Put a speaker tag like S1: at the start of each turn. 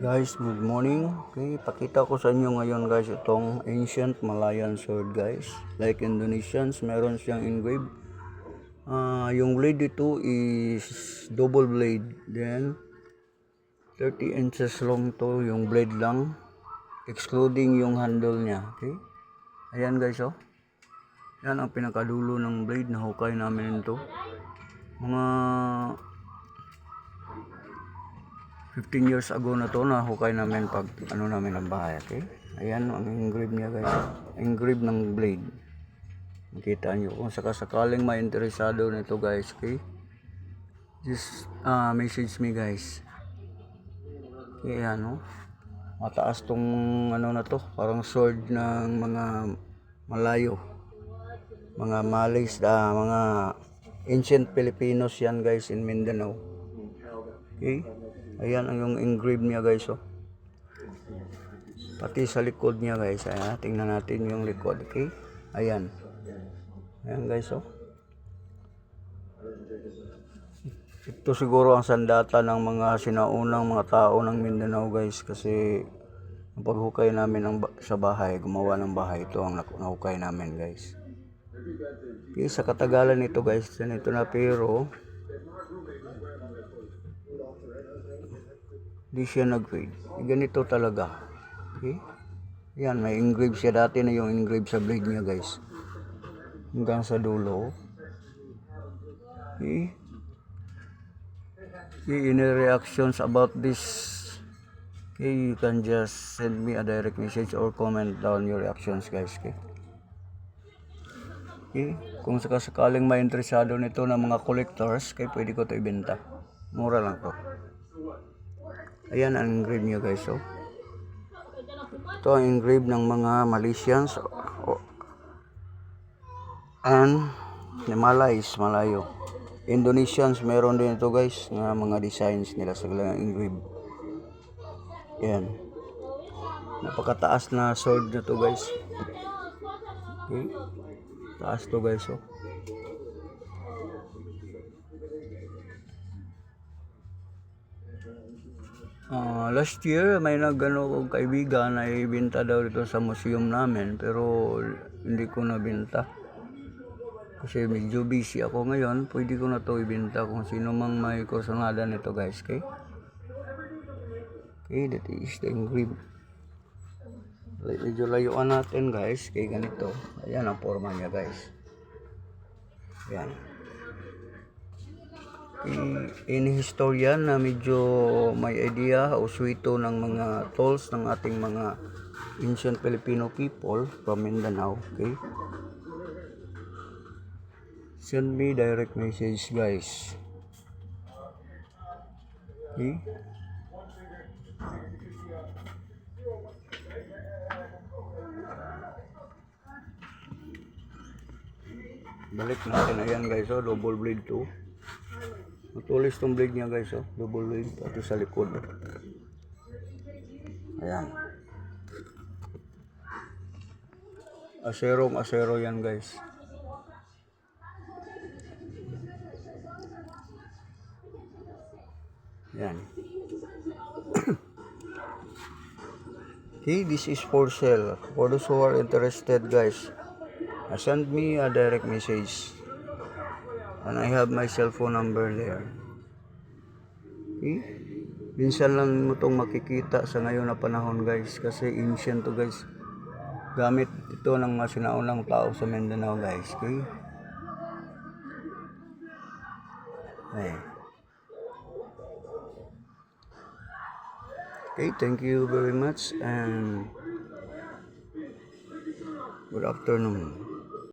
S1: Guys, good morning. Okay, pakita ko sa inyo ngayon guys itong ancient Malayan sword guys. Like Indonesians, meron siyang engraved. Yung blade dito is double blade. Then 30 inches long to yung blade lang, excluding yung handle niya. Okay? Ayan guys oh. Yan ang pinakadulo ng blade na hukay namin ito. Mga 15 years ago na to na hukay namin pag ano namin ang bahay. Okay? Ayan ang engrave niya guys. Engrave ng blade. Makita nyo kung sakasakaling may interesado nito guys. Okay? Just message me guys. Okay, ano? Mataas tong ano na to. Parang sword ng mga Malayo. Mga Malays, mga ancient Filipinos yan guys in Mindanao. Okay? Ayan ang yung engrave niya guys oh. Pati sa likod niya guys. Ayan, tingnan natin yung likod. Okay? Ayan. Ayan guys oh. Ito siguro ang sandata ng mga sinaunang mga tao ng Mindanao guys. Kasi ang paghukay namin sa bahay, gumawa ng bahay, ito ang nahukay namin guys. Okay, sa katagalan nito guys, ganito na pero hindi siya nag-fade. Ganito talaga. Okay? Yan, may engrave siya. Dati na yung engrave sa blade niya guys. Hanggang sa dulo. Okay? Any reactions about this? Okay, you can just send me a direct message or comment down your reactions guys. Okay? Okay? Kung sakasakaling may interesado nito ng mga collectors, okay, pwede ko ito ibenta. Mura lang to. Ayan ang engrave niya guys oh. Ito ang engrave ng mga Malaysians and Malays, Malayo. Indonesians meron din ito guys nga mga designs nila sa engrave. Yan. Napakataas na sword na to guys. Okay. Taas to guys oh. Last year may nagano kong kaibigan na ibenta daw dito sa museum namin pero hindi ko nabenta. Kasi medyo busy ako ngayon, pwede ko na to ibenta kung sino mang may kursunada nito guys. Okay? Okay, that is the engrave. Medyo layuan natin guys, kay ganito. Ayan ang forma niya guys. Ayan. In historian na medyo may idea o swito ng mga tools ng ating mga ancient Filipino people from Mindanao. Okay? Send me direct message guys. Okay? Balik natin. Ayan guys oh, double blade to. Matulis tong blade niya guys oh, double blade pati sa likod. Ayan. Asero yan guys. Yan. Okay, this is for sale. For those who are interested guys, send me a direct message. And I have my cell phone number there. Okay? Minsan lang mo itong makikita sa ngayon na panahon guys. Kasi ancient to guys. Gamit ito ng mga sinaunang tao sa Mindanao guys. Okay? Okay. Okay, thank you very much and good afternoon.